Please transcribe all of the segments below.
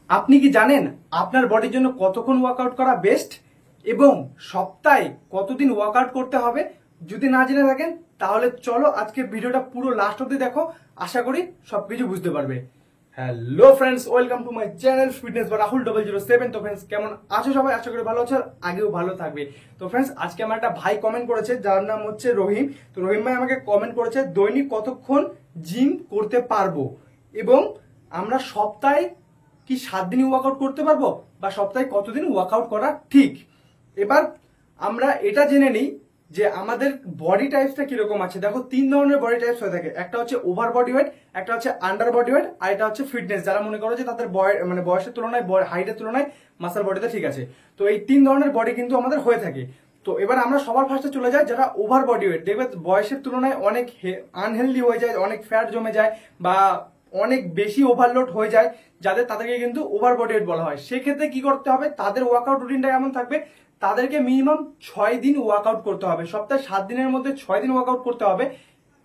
আপনি কি জানেন আপনার বডির জন্য কতক্ষণ ওয়ার্কআউট করা বেস্ট এবং সপ্তাহে কতদিন ওয়ার্কআউট করতে হবে? যদি না জেনে থাকেন তাহলে চলো আজকের ভিডিওটা পুরো লাস্ট অবধি দেখো, আশা করি সবকিছু বুঝতে পারবে। Hello friends, welcome to my channel fitness বা রাহুল 007। তো ফ্রেন্ডস, কেমন আছো সবাই? আশা করি ভালো আছো, আর আগেও ভালো থাকবে। তো ফ্রেন্ডস, আজকে আমার একটা ভাই কমেন্ট করেছে যার নাম হচ্ছে রহিম। তো রহিম ভাই আমাকে কমেন্ট করেছে দৈনিক কতক্ষণ জিম করতে পারবো এবং আমরা সপ্তাহে কি 7 দিন ওয়ার্কআউট করতে পারবো বা সপ্তাহে কতদিন ওয়ার্কআউট করা ঠিক। এবার আমরা এটা জেনে নিই যে আমাদের বডি টাইপসটা কিরকম আছে। দেখো, 3 ধরনের বডি টাইপস হয়ে থাকে। একটা হচ্ছে ওভার বডি ওয়েট, একটা হচ্ছে আন্ডার বডি ওয়েট, আর এটা হচ্ছে ফিটনেস, যারা মনে করো যে তাদের বয়সের তুলনায় হাইটের তুলনায় মাসেল বডিতে ঠিক আছে। তো এই 3 ধরনের বডি কিন্তু আমাদের হয়ে থাকে। তো এবার আমরা সবার ফার্স্টে চলে যাই যারা ওভার বডি ওয়েট। দেখবে বয়সের তুলনায় অনেক আনহেলদি হয়ে যায়, অনেক ফ্যাট জমে যায় বা অনেক বেশি ওভারলোড হয়ে যায়, তাদেরকে কিন্তু ওভার বডি ওয়েট বলা হয়। সেক্ষেত্রে কি করতে হবে, তাদের ওয়ার্কআউট রুটিনটা এমন থাকবে, তাদেরকে মিনিমাম 6 দিন ওয়ার্কআউট করতে হবে। সপ্তাহে 7 দিনের মধ্যে 6 দিন ওয়ার্কআউট করতে হবে।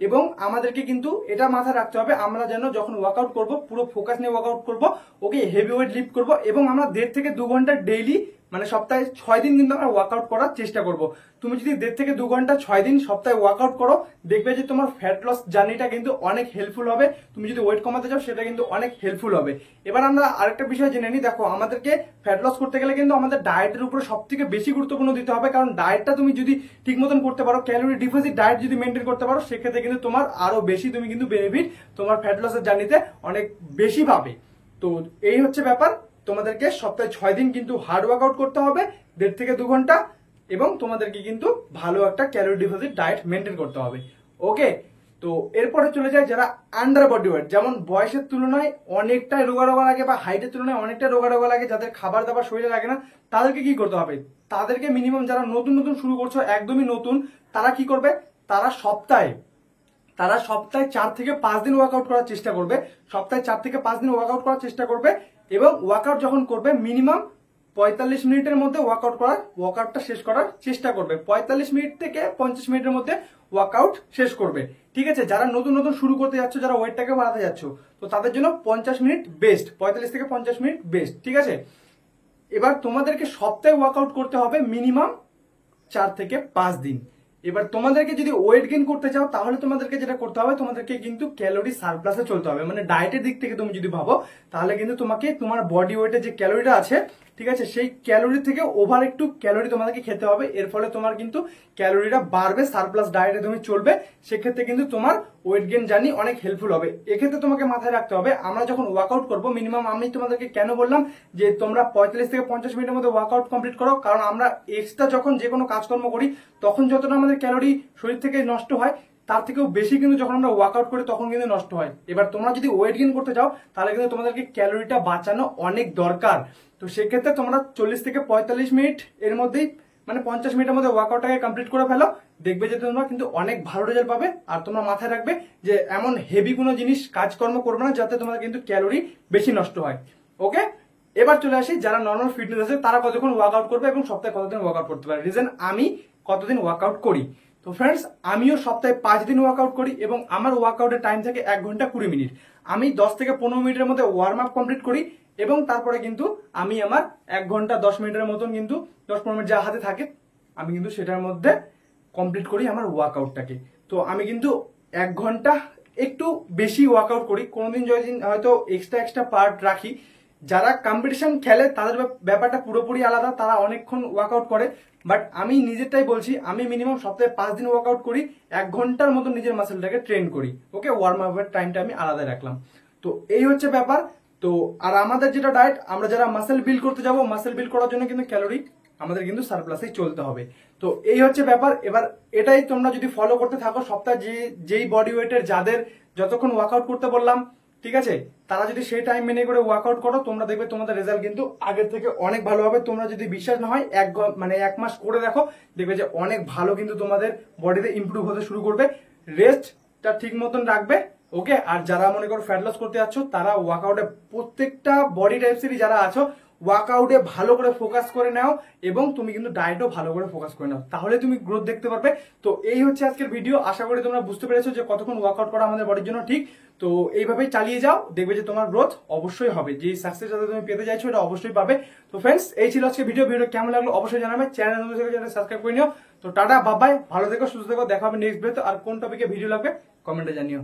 এবং আমাদেরকে কিন্তু এটা মাথায় রাখতে হবে, আমরা যেন যখন ওয়ার্কআউট করব পুরো ফোকাস নিয়ে ওয়ার্কআউট করব, ওকে হেভি ওয়েট লিফট করব এবং আমরা 1.5 থেকে 2 ঘন্টা ডেইলি, মানে সপ্তাহে 6 দিন কিন্তু আমরা ওয়ার্কআউট করার চেষ্টা করব। তুমি যদি 1.5 থেকে 2 ঘন্টা 6 দিন সপ্তাহে ওয়ার্কআউট করো, দেখবে যে তোমার ফ্যাট লস জার্নিটা কিন্তু অনেক হেল্পফুল হবে। তুমি যদি ওয়েট কমাতে চাও সেটা কিন্তু অনেক হেল্পফুল হবে। এবার আমরা আরেকটা বিষয় জেনে নিই। দেখো, আমাদেরকে ফ্যাট লস করতে গেলে কিন্তু আমাদের ডায়েটের উপরে সব থেকে বেশি গুরুত্বপূর্ণ দিতে হবে, কারণ ডায়েটটা তুমি যদি ঠিক মতন করতে পারো, ক্যালোরি ডিফিসিট ডায়েট যদি মেনটেন করতে পারো, সেক্ষেত্রে কিন্তু তোমার আরো বেশি তুমি কিন্তু বেনিফিট তোমার ফ্যাট লসের জার্নিতে অনেক বেশি পাবে। তো এই হচ্ছে ব্যাপার, তোমাদেরকে সপ্তাহে 6 দিন কিন্তু হার্ড ওয়ার্কআউট করতে হবে 1.5 থেকে 2 ঘন্টা, এবং তোমাদেরকে কিন্তু ভালো একটা ক্যালোরি ডিফিসিট ডায়েট মেনটেন করতে হবে। ওকে, তো এরপরে চলে যায় যারা আন্ডার বডি ওয়েট, যেমন বয়সের তুলনায় অনেকটাই রোগা রোগা লাগে বা হাইটের তুলনায় অনেকটা রোগা রোগা লাগে, যাদের খাবার দাবার শরীরে লাগে না, তাদেরকে কি করতে হবে? তাদেরকে মিনিমাম, যারা নতুন নতুন শুরু করছো, একদমই নতুন, তারা কি করবে? তারা সপ্তাহে 4 থেকে 5 দিন ওয়ার্কআউট করার চেষ্টা করবে। সপ্তাহে 4 থেকে 5 দিন ওয়ার্কআউট করার চেষ্টা করবে এবং ওয়ার্কআউট যখন করবে মিনিমাম 45 মিনিটের মধ্যে ওয়ার্কআউটটা শেষ করার চেষ্টা করবে। 45 মিনিট থেকে 50 মিনিটের মধ্যে ওয়ার্কআউট শেষ করবে। ঠিক আছে, যারা নতুন নতুন শুরু করতে যাচ্ছ, যারা ওয়েটটাকে বাড়াতে যাচ্ছ, তো তাদের জন্য 50 মিনিট বেস্ট, 45 থেকে 50 মিনিট বেস্ট। ঠিক আছে, এবার তোমাদেরকে সপ্তাহে ওয়ার্কআউট করতে হবে মিনিমাম 4 থেকে 5 দিন। এবার তোমাদেরকে যদি ওয়েট গেইন করতে চাও, তাহলে তোমাদেরকে যেটা করতে হবে, তোমাদেরকে কিন্তু ক্যালোরি সারপ্লাসে চলতে হবে। মানে ডায়েটের দিক থেকে তুমি যদি ভাবো, তাহলে কিন্তু তোমাকে তোমার বডি ওয়েটে যে ক্যালোরিটা আছে, ঠিক আছে, সেই ক্যালোরি থেকে ওভার একটু ক্যালোরি তোমাদেরকে খেতে হবে। এর ফলে তোমার কিন্তু ক্যালোরিটা বাড়বে, সারপ্লাস ডায়েটে তুমি চলবে। সেক্ষেত্রে কিন্তু তোমার ওয়েট গেইন জার্নি অনেক হেল্পফুল হবে। এক্ষেত্রে তোমাকে মাথায় রাখতে হবে, আমরা যখন ওয়ার্কআউট করবো মিনিমাম, আমি তোমাদেরকে কেন বললাম যে তোমরা 45 থেকে 50 মিনিটের মধ্যে ওয়ার্কআউট কমপ্লিট করো, কারণ আমরা এক্সট্রা যখন যে কোনো কাজকর্ম করি, তখন যতটা আমাদের ক্যালোরি শরীর থেকে নষ্ট হয়, তার থেকেও বেশি কিন্তু যখন আমরা ওয়ার্কআউট করি তখন কিন্তু নষ্ট হয়। এবার তোমরা যদি ওয়েট গেইন করতে চাও, তাহলে কিন্তু তোমাদেরকে ক্যালোরিটা বাঁচানো অনেক দরকার। তো সেক্ষেত্রে তোমরা 40 থেকে 45 মিনিট এর মধ্যেই, মানে 50 মিনিটের মধ্যে ওয়ার্কআউটটাকে কমপ্লিট করে ফেলো, দেখবে যে তোমরা কিন্তু অনেক ভালো রেজাল্ট পাবে। আর তোমরা মাথায় রাখবে যে এমন হেভি কোনো জিনিস কাজকর্ম করবে না যাতে তোমাদের কিন্তু ক্যালোরি বেশি নষ্ট হয়। ওকে, এবার চলে আসি যারা নর্মাল ফিটনেস আছে, তারা কতক্ষণ ওয়ার্কআউট করবে এবং সপ্তাহে কতদিন ওয়ার্কআউট করতে পারে। রিজন, আমি কতদিন ওয়ার্কআউট করি। তো ফ্রেন্ডস, আমিও সপ্তাহে 5 দিন ওয়ার্কআউট করি এবং আমার ওয়ার্কআউটের টাইম থাকে 1 ঘন্টা 20 মিনিট। আমি 10 থেকে 15 মিনিটের মধ্যে ওয়ার্ম আপ কমপ্লিট করি এবং তারপরে কিন্তু আমি আমার 1 ঘন্টা 10 মিনিটের মতন, কিন্তু 10-15 মিনিট যা হাতে থাকে, আমি কিন্তু সেটার মধ্যে কমপ্লিট করি আমার ওয়ার্কআউটটাকে। তো আমি কিন্তু 1 ঘন্টা একটু বেশি ওয়ার্কআউট করি, কোনোদিন যদি হয়তো এক্সট্রা পার্ট রাখি। যারা কম্পিটিশন খেলে তাদের ব্যাপারটা পুরোপুরি আলাদা, তারা অনেকক্ষণ ওয়ার্কআউট করে। বাট আমি নিজেরটাই বলছি, আমি মিনিমাম সপ্তাহে 5 দিন ওয়ার্কআউট করি, 1 ঘন্টার মতো নিজের মাসেলটাকে ট্রেন করি। ওকে, ওয়ার্ম আপের টাইমটা আমি আলাদা রাখলাম। তো এই হচ্ছে ব্যাপার। তো আর আমাদের যেটা ডায়েট, আমরা যারা মাসেল বিল্ড করতে যাবো, মাসেল বিল্ড করার জন্য কিন্তু ক্যালোরি আমাদের কিন্তু সারপ্লাসেই চলতে হবে। তো এই হচ্ছে ব্যাপার। এবার এটাই তোমরা যদি ফলো করতে থাকো, সপ্তাহে যেই বডি ওয়েটের যাদের যতক্ষণ ওয়ার্কআউট করতে বললাম, ঠিক আছে, তারা যদি সেই টাইম মেনে করে ওয়ার্কআউট করো, তোমরা দেখবে তোমাদের রেজাল্ট কিন্তু আগের থেকে অনেক ভালো হবে। তোমরা যদি বিশ্বাস না হয়, 1 মাস করে দেখো, দেখবে যে অনেক ভালো কিন্তু তোমাদের বডিতে ইমপ্রুভ হতে শুরু করবে। রেস্টটা ঠিক মতন রাখবে। ওকে, আর যারা মনে করো ফ্যাট লস করতে যাচ্ছ, তারা ওয়ার্কআউটে প্রত্যেকটা বডি টাইপসেরই যারা আছো, ওয়ার্কআউটে ভালো করে ফোকাস করে নাও এবং তুমি কিন্তু ডায়েটও ভালো করে ফোকাস করে নাও, তাহলে তুমি গ্রোথ দেখতে পারবে। তো এই হচ্ছে আজকের ভিডিও, আশা করি তোমরা বুঝতে পেরেছো যে কতক্ষণ ওয়ার্কআউট করা আমাদের বডির জন্য ঠিক। তো এইভাবেই চালিয়ে যাও, দেখবে যে তোমার গ্রোথ অবশ্যই হবে, যে সাকসেস যাতে তুমি পেতে চাইছো এটা অবশ্যই পাবে। তো ফ্রেন্ডস, এই ছিল আজকে ভিডিও কেমন লাগলো অবশ্যই জানাবে, চ্যানেল সাবস্ক্রাইব করে নিও। তো টাটা, বাবাই, ভালো থেকো, সুস্থ থেকো, দেখা হবে নেক্সট ভিডিওতে। আর কোন টপিকে ভিডিও লাগবে কমেন্টে জানিও।